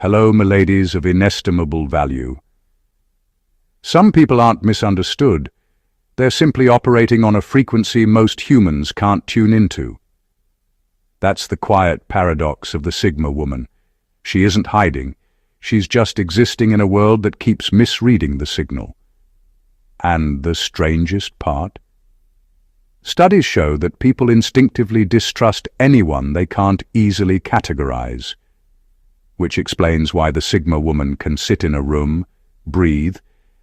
Hello, miladies of inestimable value. Some people aren't misunderstood. They're simply operating on a frequency most humans can't tune into. That's the quiet paradox of the Sigma woman. She isn't hiding. She's just existing in a world that keeps misreading the signal. And the strangest part? Studies show that people instinctively distrust anyone they can't easily categorize, which explains why the Sigma woman can sit in a room, breathe,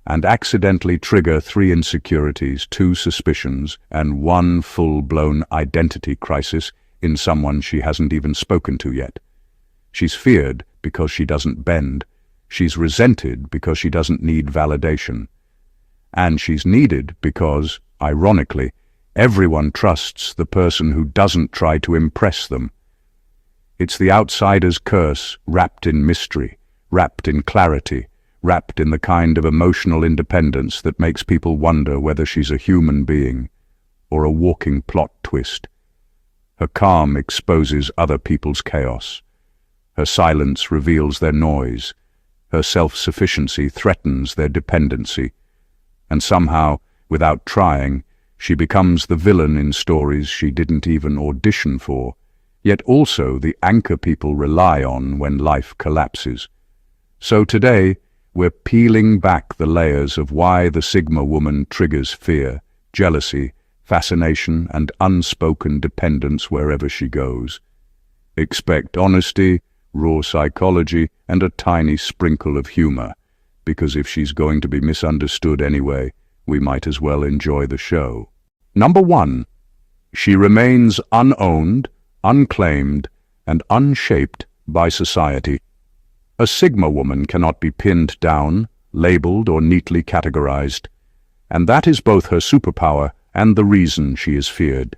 and accidentally trigger 3 insecurities, 2 suspicions, and 1 full-blown identity crisis in someone she hasn't even spoken to yet. She's feared because she doesn't bend. She's resented because she doesn't need validation. And she's needed because, ironically, everyone trusts the person who doesn't try to impress them. It's the outsider's curse wrapped in mystery, wrapped in clarity, wrapped in the kind of emotional independence that makes people wonder whether she's a human being or a walking plot twist. Her calm exposes other people's chaos. Her silence reveals their noise. Her self-sufficiency threatens their dependency. And somehow, without trying, she becomes the villain in stories she didn't even audition for, yet also the anchor people rely on when life collapses. So today, we're peeling back the layers of why the Sigma woman triggers fear, jealousy, fascination, and unspoken dependence wherever she goes. Expect honesty, raw psychology, and a tiny sprinkle of humor, because if she's going to be misunderstood anyway, we might as well enjoy the show. Number 1. She remains unowned, unclaimed, and unshaped by society. A Sigma woman cannot be pinned down, labeled, or neatly categorized, and that is both her superpower and the reason she is feared.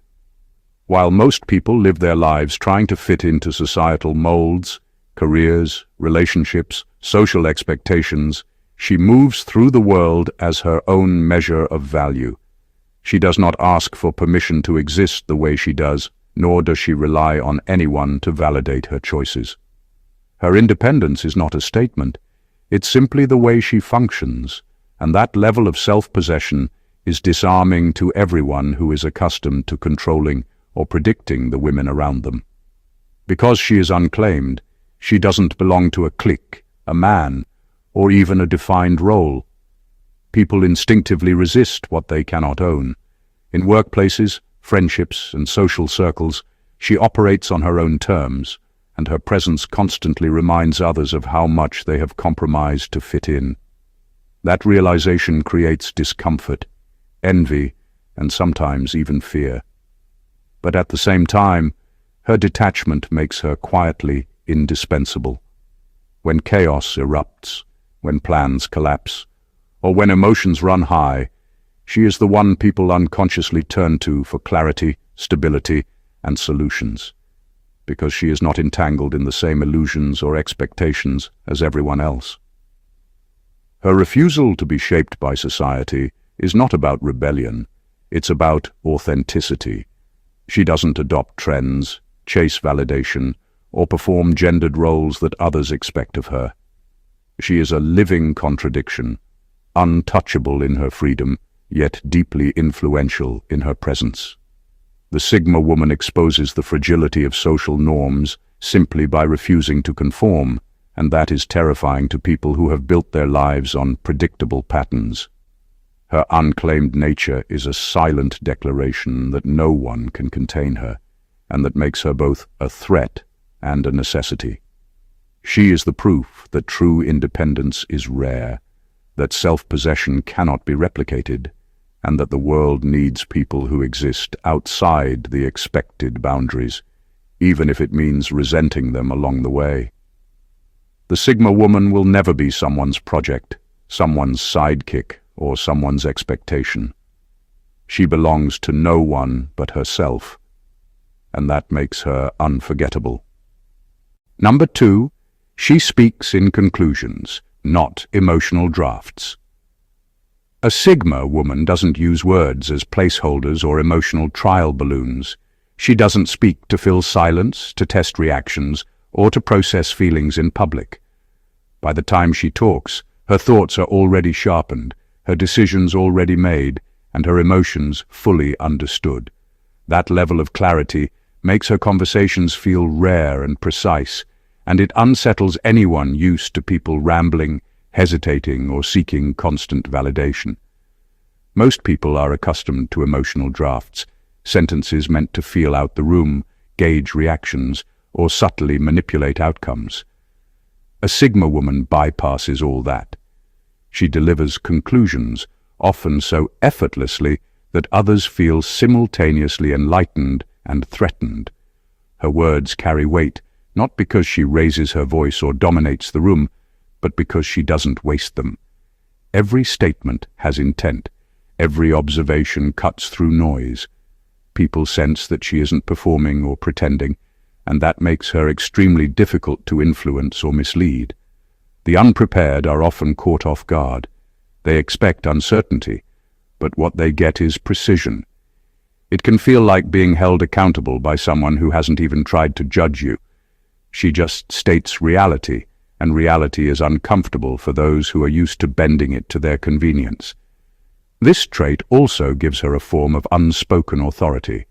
While most people live their lives trying to fit into societal molds, careers, relationships, social expectations, she moves through the world as her own measure of value. She does not ask for permission to exist the way she does, nor does she rely on anyone to validate her choices. Her independence is not a statement. It's simply the way she functions, and that level of self-possession is disarming to everyone who is accustomed to controlling or predicting the women around them. Because she is unclaimed, she doesn't belong to a clique, a man, or even a defined role. People instinctively resist what they cannot own. In workplaces, friendships, and social circles, she operates on her own terms, and her presence constantly reminds others of how much they have compromised to fit in. That realization creates discomfort, envy, and sometimes even fear. But at the same time, her detachment makes her quietly indispensable. When chaos erupts, when plans collapse, or when emotions run high, she is the one people unconsciously turn to for clarity, stability, and solutions, because she is not entangled in the same illusions or expectations as everyone else. Her refusal to be shaped by society is not about rebellion, it's about authenticity. She doesn't adopt trends, chase validation, or perform gendered roles that others expect of her. She is a living contradiction, untouchable in her freedom, yet deeply influential in her presence. The Sigma woman exposes the fragility of social norms simply by refusing to conform, and that is terrifying to people who have built their lives on predictable patterns. Her unclaimed nature is a silent declaration that no one can contain her, and that makes her both a threat and a necessity. She is the proof that true independence is rare, that self-possession cannot be replicated, and that the world needs people who exist outside the expected boundaries, even if it means resenting them along the way. The Sigma woman will never be someone's project, someone's sidekick, or someone's expectation. She belongs to no one but herself, and that makes her unforgettable. Number 2, she speaks in conclusions, not emotional drafts. A Sigma woman doesn't use words as placeholders or emotional trial balloons. She doesn't speak to fill silence, to test reactions, or to process feelings in public. By the time she talks, her thoughts are already sharpened, her decisions already made, and her emotions fully understood. That level of clarity makes her conversations feel rare and precise, and it unsettles anyone used to people rambling, hesitating, or seeking constant validation. Most people are accustomed to emotional drafts, sentences meant to feel out the room, gauge reactions, or subtly manipulate outcomes. A Sigma woman bypasses all that. She delivers conclusions, often so effortlessly that others feel simultaneously enlightened and threatened. Her words carry weight, not because she raises her voice or dominates the room, but because she doesn't waste them. Every statement has intent. Every observation cuts through noise. People sense that she isn't performing or pretending, and that makes her extremely difficult to influence or mislead. The unprepared are often caught off guard. They expect uncertainty, but what they get is precision. It can feel like being held accountable by someone who hasn't even tried to judge you. She just states reality, and reality is uncomfortable for those who are used to bending it to their convenience. This trait also gives her a form of unspoken authority.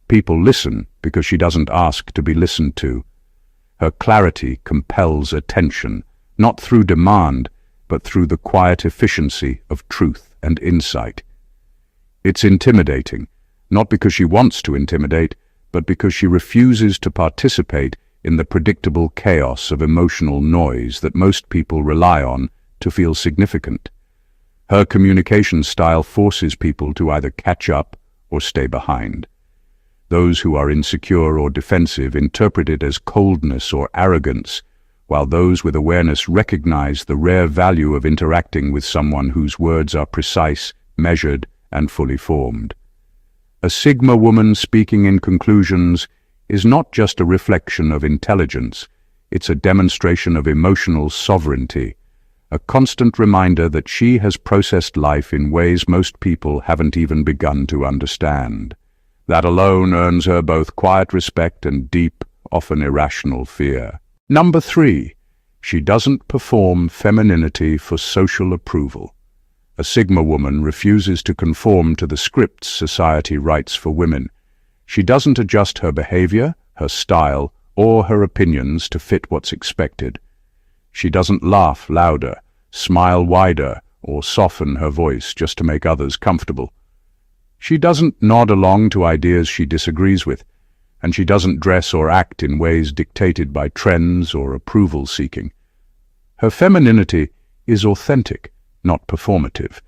People listen because she doesn't ask to be listened to. Her clarity compels attention, not through demand, but through the quiet efficiency of truth and insight. It's intimidating, not because she wants to intimidate, but because she refuses to participate in the predictable chaos of emotional noise that most people rely on to feel significant. Her communication style forces people to either catch up or stay behind. Those who are insecure or defensive interpret it as coldness or arrogance, while those with awareness recognize the rare value of interacting with someone whose words are precise, measured, and fully formed. A Sigma woman speaking in conclusions is not just a reflection of intelligence, it's a demonstration of emotional sovereignty, a constant reminder that she has processed life in ways most people haven't even begun to understand. That alone earns her both quiet respect and deep, often irrational fear. Number 3, she doesn't perform femininity for social approval. A Sigma woman refuses to conform to the scripts society writes for women. She doesn't adjust her behavior, her style, or her opinions to fit what's expected. She doesn't laugh louder, smile wider, or soften her voice just to make others comfortable. She doesn't nod along to ideas she disagrees with, and she doesn't dress or act in ways dictated by trends or approval-seeking. Her femininity is authentic, not performative,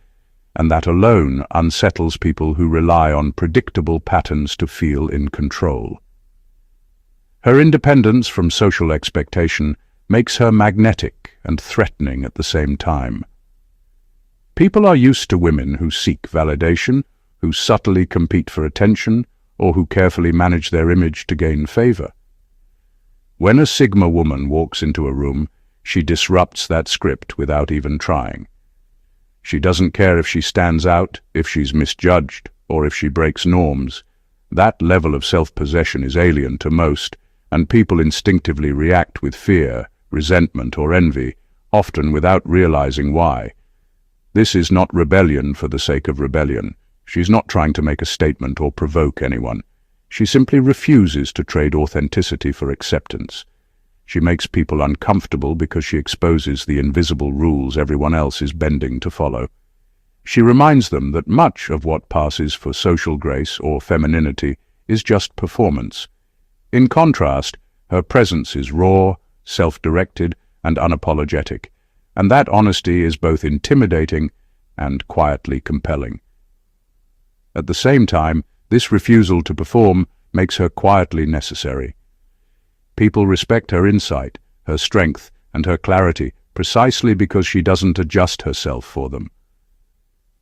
and that alone unsettles people who rely on predictable patterns to feel in control. Her independence from social expectation makes her magnetic and threatening at the same time. People are used to women who seek validation, who subtly compete for attention, or who carefully manage their image to gain favor. When a Sigma woman walks into a room, she disrupts that script without even trying. She doesn't care if she stands out, if she's misjudged, or if she breaks norms. That level of self-possession is alien to most, and people instinctively react with fear, resentment, or envy, often without realizing why. This is not rebellion for the sake of rebellion. She's not trying to make a statement or provoke anyone. She simply refuses to trade authenticity for acceptance. She makes people uncomfortable because she exposes the invisible rules everyone else is bending to follow. She reminds them that much of what passes for social grace or femininity is just performance. In contrast, her presence is raw, self-directed, and unapologetic, and that honesty is both intimidating and quietly compelling. At the same time, this refusal to perform makes her quietly necessary. People respect her insight, her strength, and her clarity precisely because she doesn't adjust herself for them.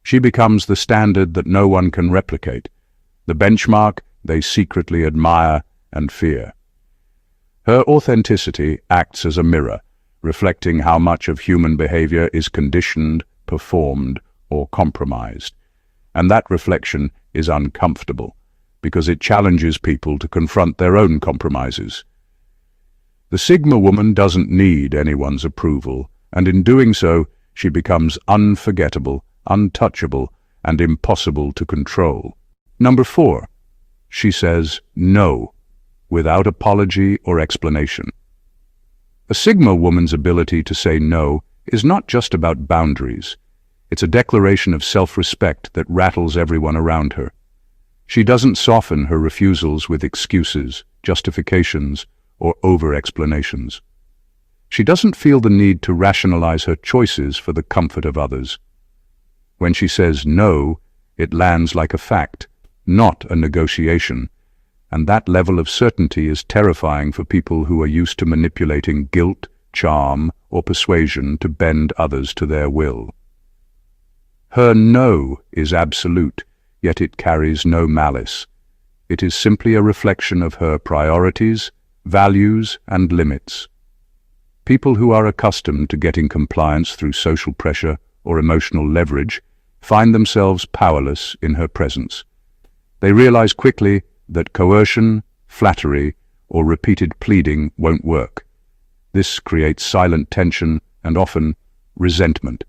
She becomes the standard that no one can replicate, the benchmark they secretly admire and fear. Her authenticity acts as a mirror, reflecting how much of human behavior is conditioned, performed, or compromised. And that reflection is uncomfortable, because it challenges people to confront their own compromises. The Sigma woman doesn't need anyone's approval, and in doing so, she becomes unforgettable, untouchable, and impossible to control. Number 4. She says no, without apology or explanation. A Sigma woman's ability to say no is not just about boundaries. It's a declaration of self-respect that rattles everyone around her. She doesn't soften her refusals with excuses, justifications, or over-explanations. She doesn't feel the need to rationalize her choices for the comfort of others. When she says no, it lands like a fact, not a negotiation, and that level of certainty is terrifying for people who are used to manipulating guilt, charm, or persuasion to bend others to their will. Her no is absolute, yet it carries no malice. It is simply a reflection of her priorities, values, and limits. People who are accustomed to getting compliance through social pressure or emotional leverage find themselves powerless in her presence. They realize quickly that coercion, flattery, or repeated pleading won't work. This creates silent tension and often resentment,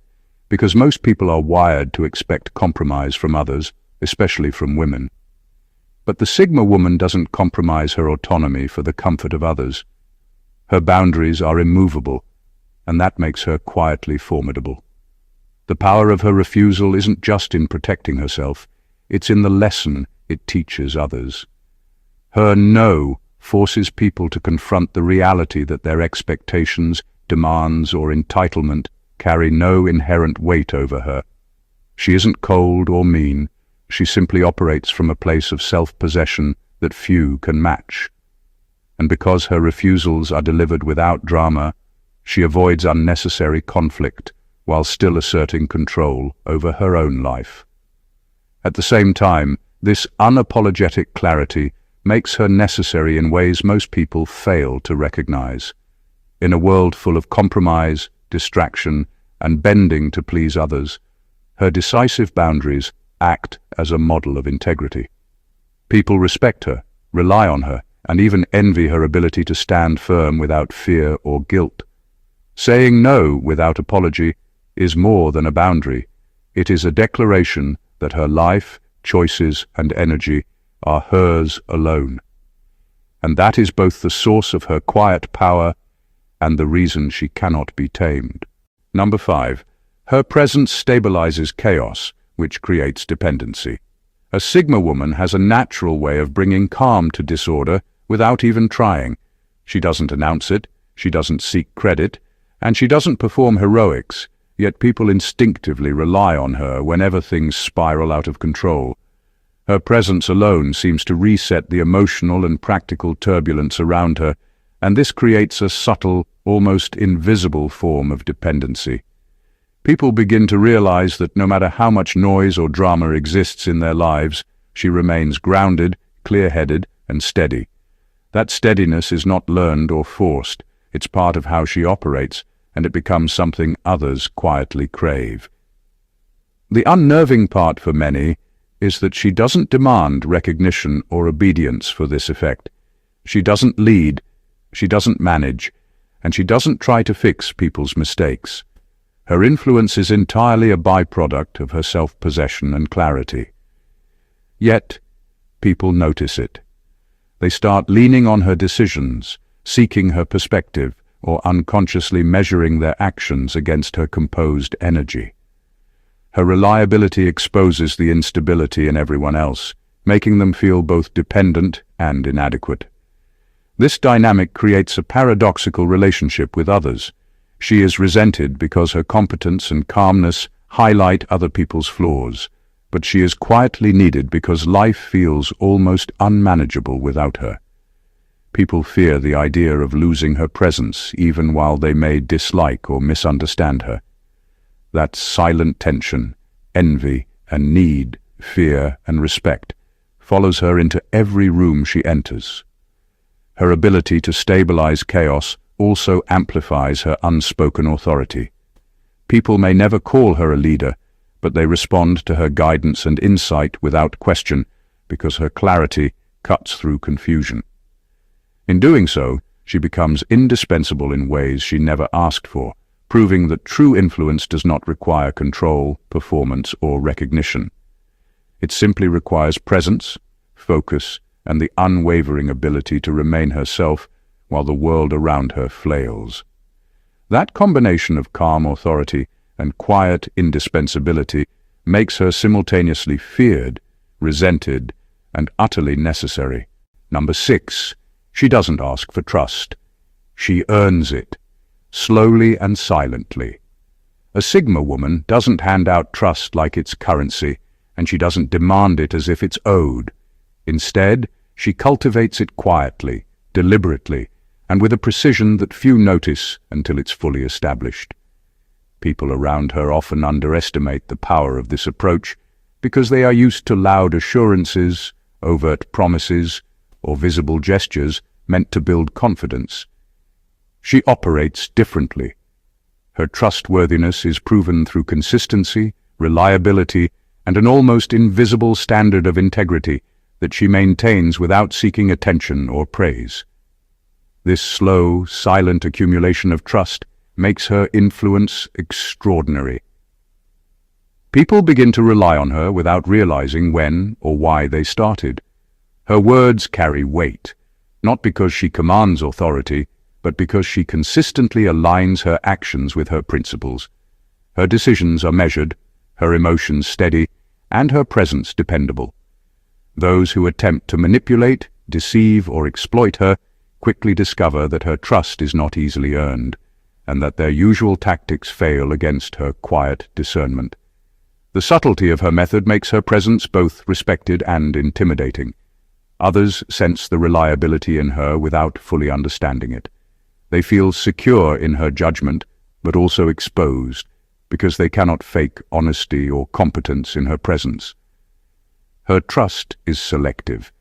because most people are wired to expect compromise from others, especially from women. But the Sigma woman doesn't compromise her autonomy for the comfort of others. Her boundaries are immovable, and that makes her quietly formidable. The power of her refusal isn't just in protecting herself, it's in the lesson it teaches others. Her no forces people to confront the reality that their expectations, demands, or entitlement carry no inherent weight over her. She isn't cold or mean, she simply operates from a place of self-possession that few can match. And because her refusals are delivered without drama, she avoids unnecessary conflict while still asserting control over her own life. At the same time, this unapologetic clarity makes her necessary in ways most people fail to recognize. In a world full of compromise, distraction, and bending to please others, her decisive boundaries act as a model of integrity. People respect her, rely on her, and even envy her ability to stand firm without fear or guilt. Saying no without apology is more than a boundary. It is a declaration that her life, choices, and energy are hers alone. And that is both the source of her quiet power and the reason she cannot be tamed. Number 5. Her presence stabilizes chaos, which creates dependency. A Sigma woman has a natural way of bringing calm to disorder without even trying. She doesn't announce it, she doesn't seek credit, and she doesn't perform heroics, yet people instinctively rely on her whenever things spiral out of control. Her presence alone seems to reset the emotional and practical turbulence around her, and this creates a subtle, almost invisible form of dependency. People begin to realize that no matter how much noise or drama exists in their lives, she remains grounded, clear-headed, and steady. That steadiness is not learned or forced. It's part of how she operates, and it becomes something others quietly crave. The unnerving part for many is that she doesn't demand recognition or obedience for this effect. She doesn't lead, she doesn't manage, and she doesn't try to fix people's mistakes. Her influence is entirely a byproduct of her self-possession and clarity. Yet, people notice it. They start leaning on her decisions, seeking her perspective, or unconsciously measuring their actions against her composed energy. Her reliability exposes the instability in everyone else, making them feel both dependent and inadequate. This dynamic creates a paradoxical relationship with others. She is resented because her competence and calmness highlight other people's flaws, but she is quietly needed because life feels almost unmanageable without her. People fear the idea of losing her presence even while they may dislike or misunderstand her. That silent tension, envy and need, fear and respect follows her into every room she enters. Her ability to stabilize chaos also amplifies her unspoken authority. People may never call her a leader, but they respond to her guidance and insight without question because her clarity cuts through confusion. In doing so, She becomes indispensable in ways she never asked for, proving that true influence does not require control, performance, or recognition. It simply requires presence, focus, and the unwavering ability to remain herself while the world around her flails. That combination of calm authority and quiet indispensability makes her simultaneously feared, resented, and utterly necessary. Number 6. She doesn't ask for trust. She earns it, slowly and silently. A Sigma woman doesn't hand out trust like it's currency, and she doesn't demand it as if it's owed. Instead, she cultivates it quietly, deliberately, and with a precision that few notice until it's fully established. People around her often underestimate the power of this approach because they are used to loud assurances, overt promises, or visible gestures meant to build confidence. She operates differently. Her trustworthiness is proven through consistency, reliability, and an almost invisible standard of integrity that she maintains without seeking attention or praise. This slow, silent accumulation of trust makes her influence extraordinary. People begin to rely on her without realizing when or why they started. Her words carry weight, not because she commands authority, but because she consistently aligns her actions with her principles. Her decisions are measured, her emotions steady, and her presence dependable. Those who attempt to manipulate, deceive, or exploit her quickly discover that her trust is not easily earned, and that their usual tactics fail against her quiet discernment. The subtlety of her method makes her presence both respected and intimidating. Others sense the reliability in her without fully understanding it. They feel secure in her judgment, but also exposed, because they cannot fake honesty or competence in her presence. Her trust is selective,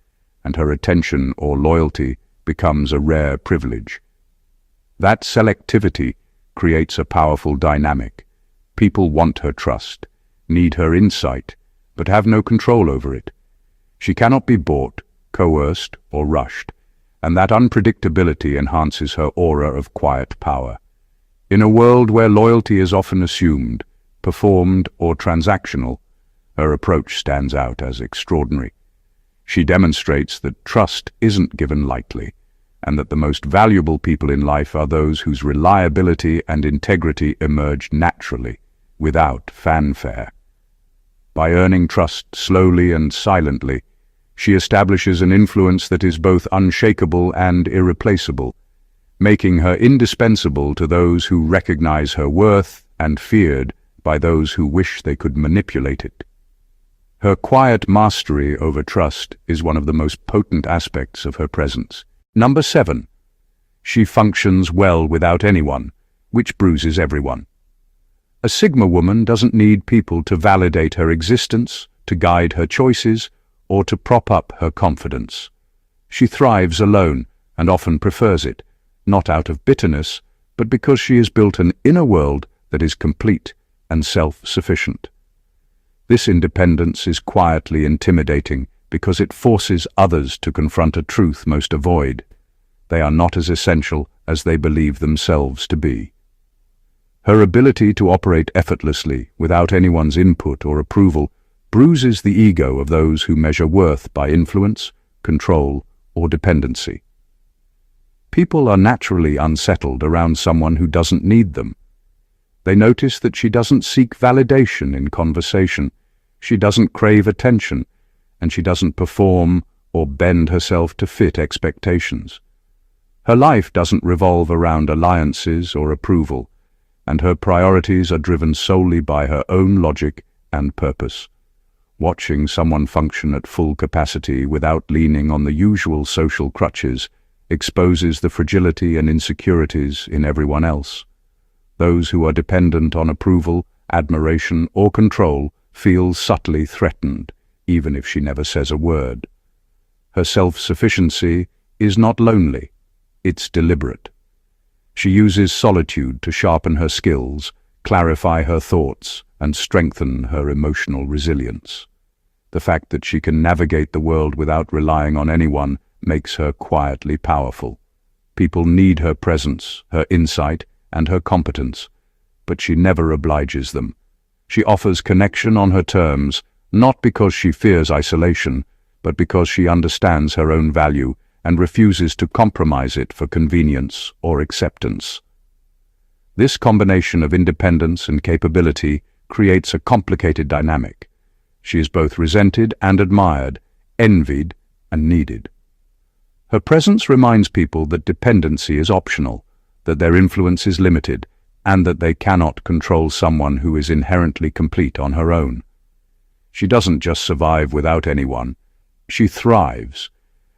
and her attention or loyalty becomes a rare privilege. That selectivity creates a powerful dynamic. People want her trust, need her insight, but have no control over it. She cannot be bought, coerced, or rushed, and that unpredictability enhances her aura of quiet power. In a world where loyalty is often assumed, performed, or transactional, her approach stands out as extraordinary. She demonstrates that trust isn't given lightly, and that the most valuable people in life are those whose reliability and integrity emerge naturally, without fanfare. By earning trust slowly and silently, she establishes an influence that is both unshakable and irreplaceable, making her indispensable to those who recognize her worth and feared by those who wish they could manipulate it. Her quiet mastery over trust is one of the most potent aspects of her presence. Number 7. She functions well without anyone, which bruises everyone. A Sigma woman doesn't need people to validate her existence, to guide her choices, or to prop up her confidence. She thrives alone, and often prefers it, not out of bitterness, but because she has built an inner world that is complete and self-sufficient. This independence is quietly intimidating because it forces others to confront a truth most avoid. They are not as essential as they believe themselves to be. Her ability to operate effortlessly without anyone's input or approval bruises the ego of those who measure worth by influence, control, or dependency. People are naturally unsettled around someone who doesn't need them. They notice that she doesn't seek validation in conversation, she doesn't crave attention, and she doesn't perform or bend herself to fit expectations. Her life doesn't revolve around alliances or approval, and her priorities are driven solely by her own logic and purpose. Watching someone function at full capacity without leaning on the usual social crutches exposes the fragility and insecurities in everyone else. Those who are dependent on approval, admiration, or control feel subtly threatened, even if she never says a word. Her self-sufficiency is not lonely, it's deliberate. She uses solitude to sharpen her skills, clarify her thoughts, and strengthen her emotional resilience. The fact that she can navigate the world without relying on anyone makes her quietly powerful. People need her presence, her insight, and her competence, but she never obliges them. She offers connection on her terms, not because she fears isolation, but because she understands her own value and refuses to compromise it for convenience or acceptance. This combination of independence and capability creates a complicated dynamic. She is both resented and admired, envied and needed. Her presence reminds people that dependency is optional, that their influence is limited, and that they cannot control someone who is inherently complete on her own. She doesn't just survive without anyone, she thrives,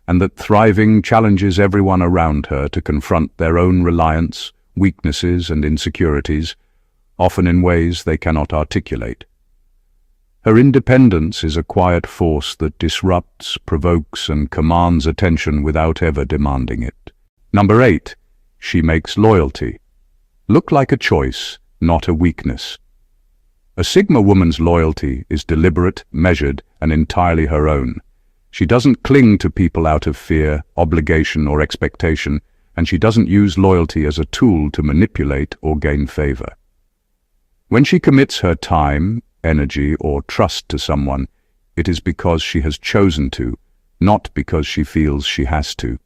and that thriving challenges everyone around her to confront their own reliance, weaknesses and insecurities, often in ways they cannot articulate. Her independence is a quiet force that disrupts, provokes, and commands attention without ever demanding it. Number 8. She makes loyalty look like a choice, not a weakness. A Sigma woman's loyalty is deliberate, measured, and entirely her own. She doesn't cling to people out of fear, obligation, or expectation, and she doesn't use loyalty as a tool to manipulate or gain favor. When she commits her time, energy, or trust to someone, it is because she has chosen to, not because she feels she has to.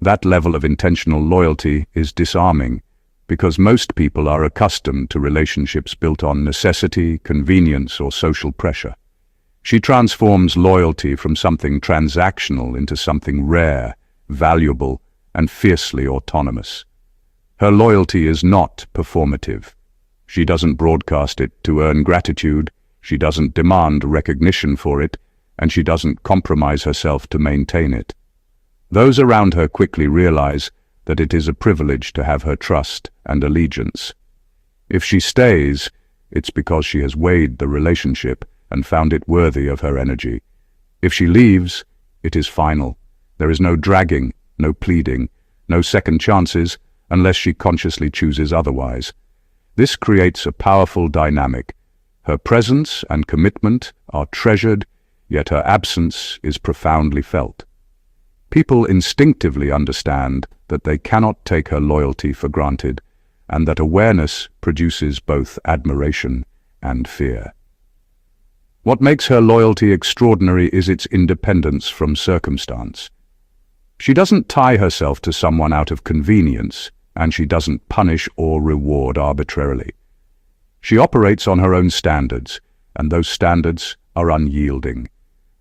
That level of intentional loyalty is disarming, because most people are accustomed to relationships built on necessity, convenience, or social pressure. She transforms loyalty from something transactional into something rare, valuable, and fiercely autonomous. Her loyalty is not performative. She doesn't broadcast it to earn gratitude, she doesn't demand recognition for it, and she doesn't compromise herself to maintain it. Those around her quickly realize that it is a privilege to have her trust and allegiance. If she stays, it's because she has weighed the relationship and found it worthy of her energy. If she leaves, it is final. There is no dragging, no pleading, no second chances, unless she consciously chooses otherwise. This creates a powerful dynamic. Her presence and commitment are treasured, yet her absence is profoundly felt. People instinctively understand that they cannot take her loyalty for granted, and that awareness produces both admiration and fear. What makes her loyalty extraordinary is its independence from circumstance. She doesn't tie herself to someone out of convenience, and she doesn't punish or reward arbitrarily. She operates on her own standards, and those standards are unyielding.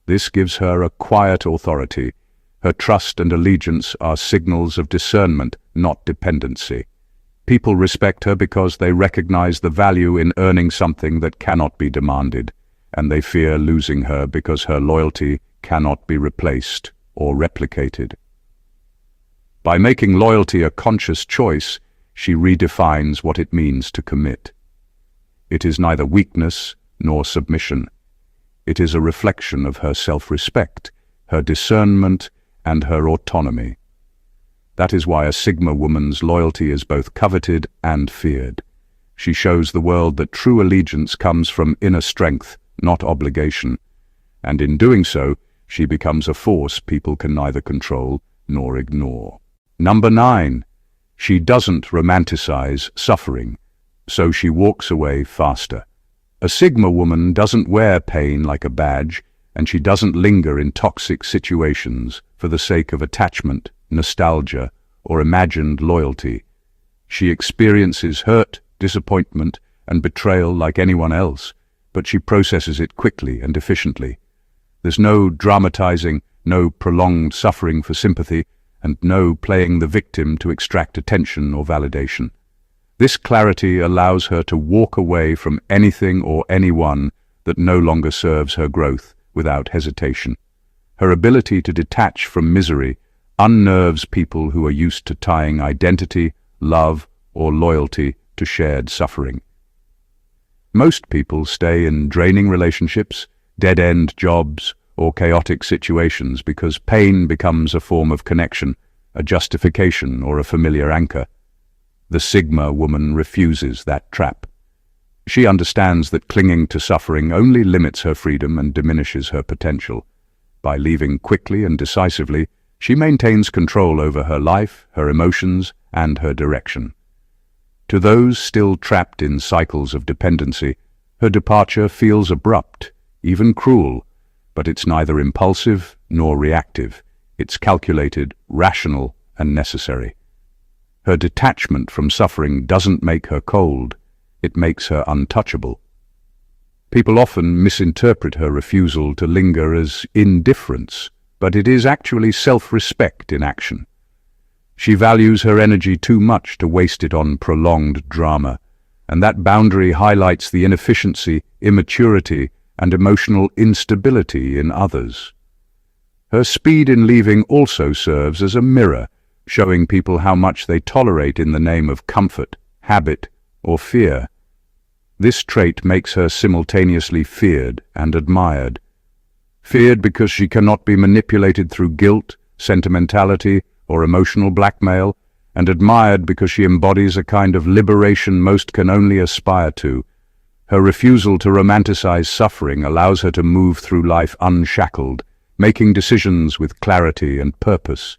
This gives her a quiet authority. Her trust and allegiance are signals of discernment, not dependency. People respect her because they recognize the value in earning something that cannot be demanded, and they fear losing her because her loyalty cannot be replaced or replicated. By making loyalty a conscious choice, she redefines what it means to commit. It is neither weakness nor submission. It is a reflection of her self-respect, her discernment, and her autonomy. That is why a Sigma woman's loyalty is both coveted and feared. She shows the world that true allegiance comes from inner strength, not obligation, and in doing so, she becomes a force people can neither control nor ignore. Number 9. She doesn't romanticize suffering, so she walks away faster. A Sigma woman doesn't wear pain like a badge, and she doesn't linger in toxic situations for the sake of attachment, nostalgia, or imagined loyalty. She experiences hurt, disappointment, and betrayal like anyone else, but she processes it quickly and efficiently. There's no dramatizing, no prolonged suffering for sympathy, and no playing the victim to extract attention or validation. This clarity allows her to walk away from anything or anyone that no longer serves her growth without hesitation. Her ability to detach from misery unnerves people who are used to tying identity, love, or loyalty to shared suffering. Most people stay in draining relationships, dead-end jobs, or chaotic situations because pain becomes a form of connection, a justification, or a familiar anchor. The Sigma woman refuses that trap. She understands that clinging to suffering only limits her freedom and diminishes her potential. By leaving quickly and decisively, She maintains control over her life, her emotions, and her direction. To those still trapped in cycles of dependency, her departure feels abrupt, even cruel, but it's neither impulsive nor reactive. It's calculated, rational, and necessary. Her detachment from suffering doesn't make her cold, it makes her untouchable. People often misinterpret her refusal to linger as indifference, but it is actually self-respect in action. She values her energy too much to waste it on prolonged drama, and that boundary highlights the inefficiency, immaturity, and emotional instability in others. Her speed in leaving also serves as a mirror, showing people how much they tolerate in the name of comfort, habit, or fear. This trait makes her simultaneously feared and admired. Feared because she cannot be manipulated through guilt, sentimentality, or emotional blackmail, and admired because she embodies a kind of liberation most can only aspire to. Her refusal to romanticize suffering allows her to move through life unshackled, making decisions with clarity and purpose.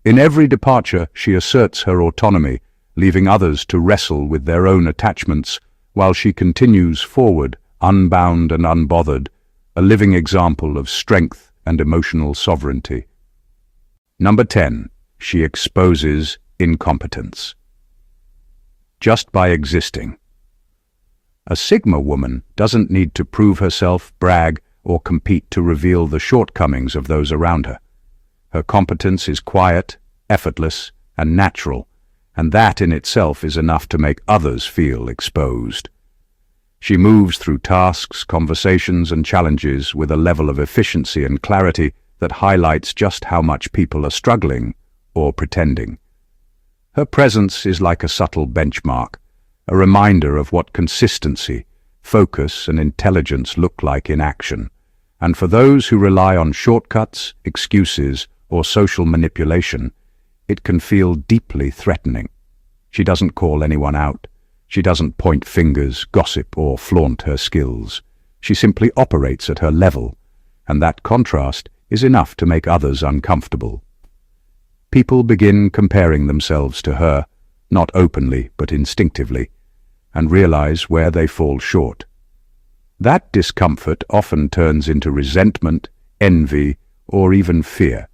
In every departure, she asserts her autonomy, leaving others to wrestle with their own attachments, while she continues forward, unbound and unbothered, a living example of strength and emotional sovereignty. Number 10. She exposes incompetence. Just by existing. A Sigma woman doesn't need to prove herself, brag, or compete to reveal the shortcomings of those around her. Her competence is quiet, effortless, and natural, and that in itself is enough to make others feel exposed. She moves through tasks, conversations, and challenges with a level of efficiency and clarity that highlights just how much people are struggling or pretending. Her presence is like a subtle benchmark, a reminder of what consistency, focus, and intelligence look like in action. And for those who rely on shortcuts, excuses, or social manipulation, it can feel deeply threatening. She doesn't call anyone out. She doesn't point fingers, gossip, or flaunt her skills. She simply operates at her level, and that contrast is enough to make others uncomfortable. People begin comparing themselves to her, not openly but instinctively, and realize where they fall short. That discomfort often turns into resentment, envy, or even fear,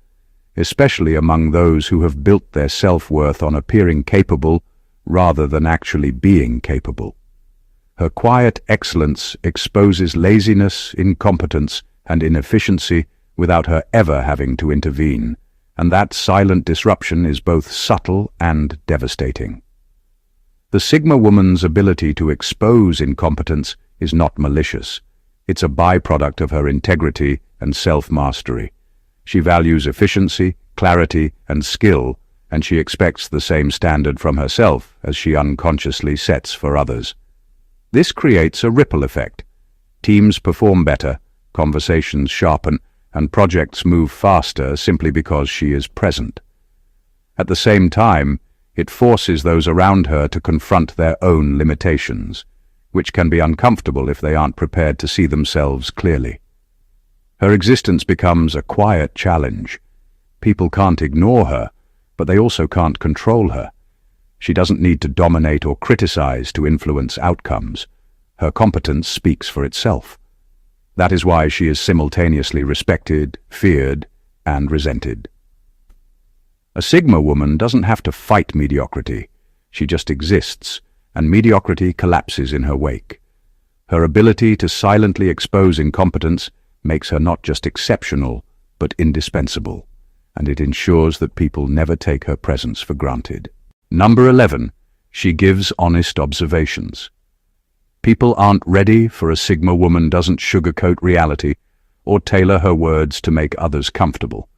especially among those who have built their self-worth on appearing capable rather than actually being capable. Her quiet excellence exposes laziness, incompetence, and inefficiency without her ever having to intervene, and that silent disruption is both subtle and devastating. The Sigma woman's ability to expose incompetence is not malicious. It's a byproduct of her integrity and self-mastery. She values efficiency, clarity, and skill, and she expects the same standard from herself as she unconsciously sets for others. This creates a ripple effect. Teams perform better, conversations sharpen, and projects move faster simply because she is present. At the same time, it forces those around her to confront their own limitations, which can be uncomfortable if they aren't prepared to see themselves clearly. Her existence becomes a quiet challenge. People can't ignore her, but they also can't control her. She doesn't need to dominate or criticize to influence outcomes. Her competence speaks for itself. That is why she is simultaneously respected, feared, and resented. A Sigma woman doesn't have to fight mediocrity. She just exists, and mediocrity collapses in her wake. Her ability to silently expose incompetence makes her not just exceptional, but indispensable, and it ensures that people never take her presence for granted. Number 11. She gives honest observations. People aren't ready for a Sigma woman doesn't sugarcoat reality or tailor her words to make others comfortable.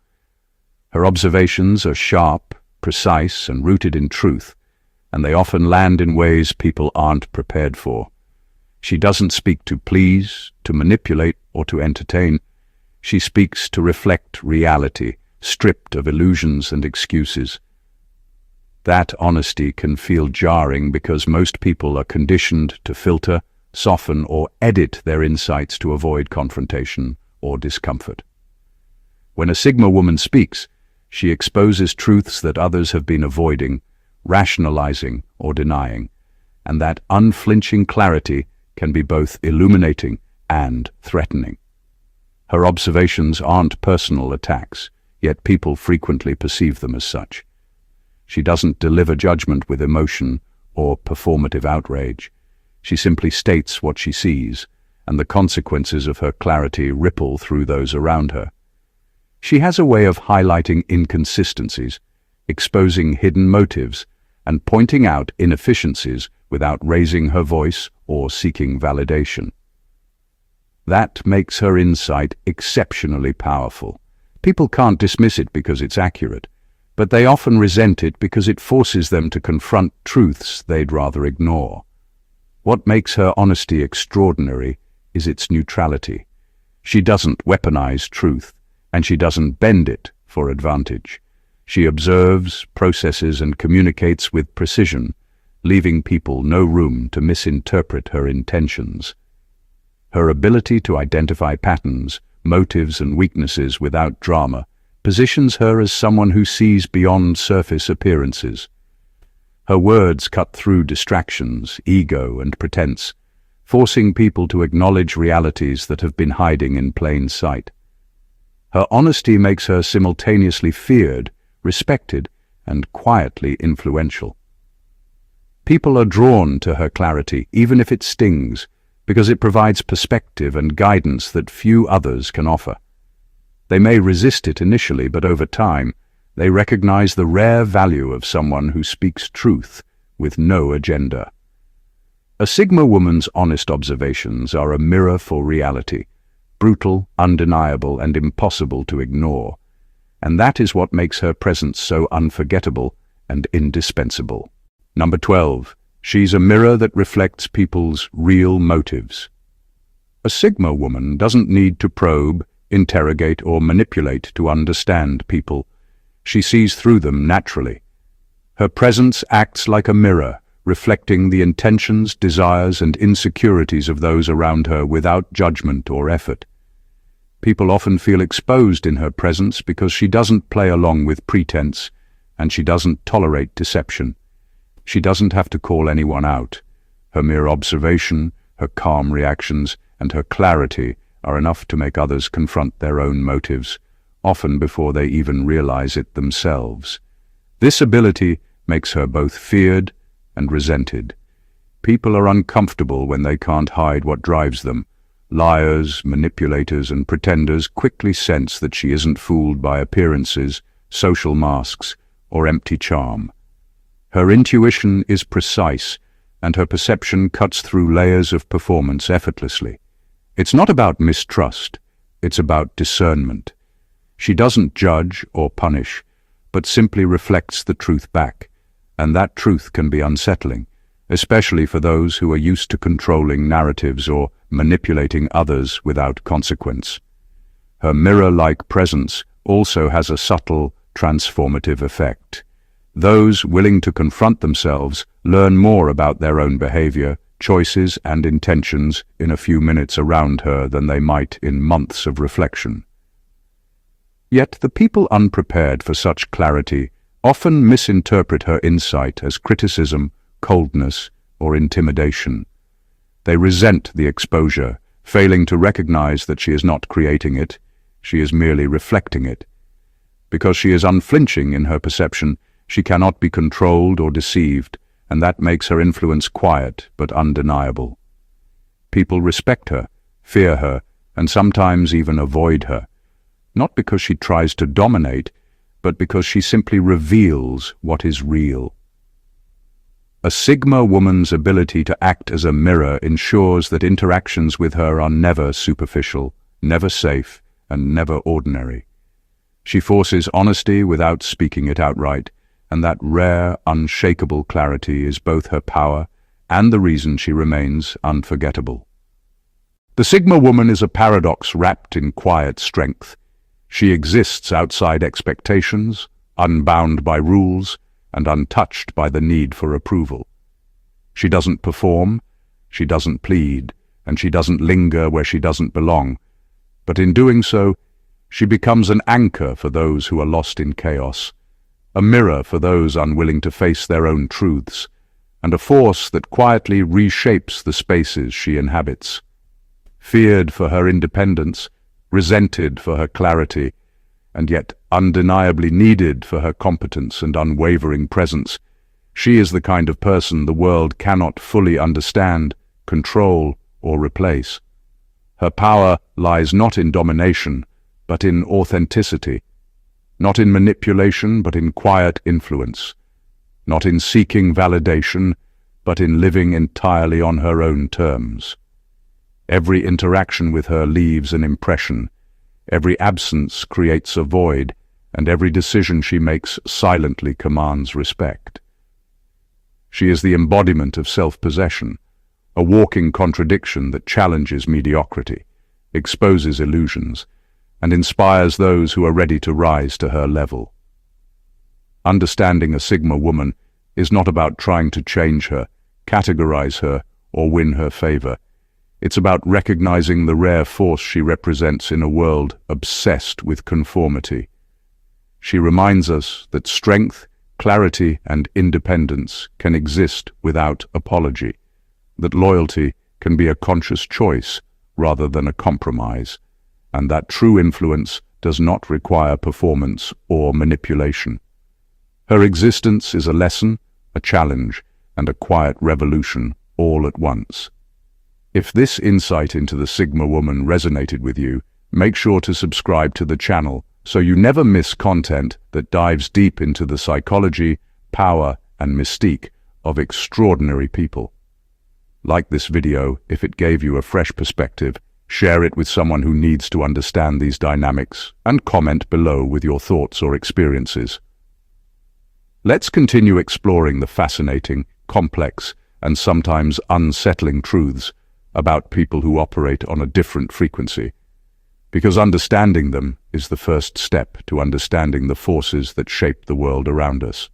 Her observations are sharp, precise, and rooted in truth, and they often land in ways people aren't prepared for. She doesn't speak to please, to manipulate, or to entertain. She speaks to reflect reality, stripped of illusions and excuses. That honesty can feel jarring because most people are conditioned to filter, soften, or edit their insights to avoid confrontation or discomfort. When a Sigma woman speaks, She exposes truths that others have been avoiding, rationalizing, or denying, and that unflinching clarity can be both illuminating and threatening. Her observations aren't personal attacks, yet people frequently perceive them as such. She doesn't deliver judgment with emotion or performative outrage. She simply states what she sees, and the consequences of her clarity ripple through those around her. She has a way of highlighting inconsistencies, exposing hidden motives, and pointing out inefficiencies without raising her voice or seeking validation. That makes her insight exceptionally powerful. People can't dismiss it because it's accurate, but they often resent it because it forces them to confront truths they'd rather ignore. What makes her honesty extraordinary is its neutrality. She doesn't weaponize truth, and she doesn't bend it for advantage. She observes, processes, and communicates with precision, leaving people no room to misinterpret her intentions. Her ability to identify patterns, motives, and weaknesses without drama positions her as someone who sees beyond surface appearances. Her words cut through distractions, ego, and pretense, forcing people to acknowledge realities that have been hiding in plain sight. Her honesty makes her simultaneously feared, respected, and quietly influential. People are drawn to her clarity, even if it stings, because it provides perspective and guidance that few others can offer. They may resist it initially, but over time, they recognize the rare value of someone who speaks truth with no agenda. A Sigma woman's honest observations are a mirror for reality, brutal, undeniable, and impossible to ignore. And that is what makes her presence so unforgettable and indispensable. Number 12. She's a mirror that reflects people's real motives. A Sigma woman doesn't need to probe, interrogate, or manipulate to understand people. She sees through them naturally. Her presence acts like a mirror, reflecting the intentions, desires, and insecurities of those around her without judgment or effort. People often feel exposed in her presence because she doesn't play along with pretense, and she doesn't tolerate deception. She doesn't have to call anyone out. Her mere observation, her calm reactions, and her clarity are enough to make others confront their own motives, often before they even realize it themselves. This ability makes her both feared and resented. People are uncomfortable when they can't hide what drives them. Liars, manipulators, and pretenders quickly sense that she isn't fooled by appearances, social masks, or empty charm. Her intuition is precise, and her perception cuts through layers of performance effortlessly. It's not about mistrust, it's about discernment. She doesn't judge or punish, but simply reflects the truth back, and that truth can be unsettling, especially for those who are used to controlling narratives or manipulating others without consequence. Her mirror-like presence also has a subtle, transformative effect. Those willing to confront themselves learn more about their own behavior, choices, and intentions in a few minutes around her than they might in months of reflection. Yet the people unprepared for such clarity often misinterpret her insight as criticism, coldness, or intimidation. They resent the exposure, failing to recognize that she is not creating it, she is merely reflecting it. Because she is unflinching in her perception, she cannot be controlled or deceived, and that makes her influence quiet but undeniable. People respect her, fear her, and sometimes even avoid her, not because she tries to dominate, but because she simply reveals what is real. A Sigma woman's ability to act as a mirror ensures that interactions with her are never superficial, never safe, and never ordinary. She forces honesty without speaking it outright, and that rare, unshakable clarity is both her power and the reason she remains unforgettable. The Sigma woman is a paradox wrapped in quiet strength. She exists outside expectations, unbound by rules, and untouched by the need for approval. She doesn't perform, she doesn't plead, and she doesn't linger where she doesn't belong. But in doing so, She becomes an anchor for those who are lost in chaos, a mirror for those unwilling to face their own truths, and a force that quietly reshapes the spaces she inhabits. Feared for her independence, resented for her clarity, and yet undeniably needed for her competence and unwavering presence, she is the kind of person the world cannot fully understand, control, or replace. Her power lies not in domination, but in authenticity, not in manipulation, but in quiet influence, not in seeking validation, but in living entirely on her own terms. Every interaction with her leaves an impression, every absence creates a void, and every decision she makes silently commands respect. She is the embodiment of self-possession, a walking contradiction that challenges mediocrity, exposes illusions, and inspires those who are ready to rise to her level. Understanding a Sigma woman is not about trying to change her, categorize her, or win her favor. It's about recognizing the rare force she represents in a world obsessed with conformity. She reminds us that strength, clarity, and independence can exist without apology, that loyalty can be a conscious choice rather than a compromise, and that true influence does not require performance or manipulation. Her existence is a lesson, a challenge, and a quiet revolution all at once. If this insight into the Sigma woman resonated with you, make sure to subscribe to the channel so you never miss content that dives deep into the psychology, power, and mystique of extraordinary people. Like this video if it gave you a fresh perspective, share it with someone who needs to understand these dynamics, and comment below with your thoughts or experiences. Let's continue exploring the fascinating, complex, and sometimes unsettling truths about people who operate on a different frequency, because understanding them is the first step to understanding the forces that shape the world around us.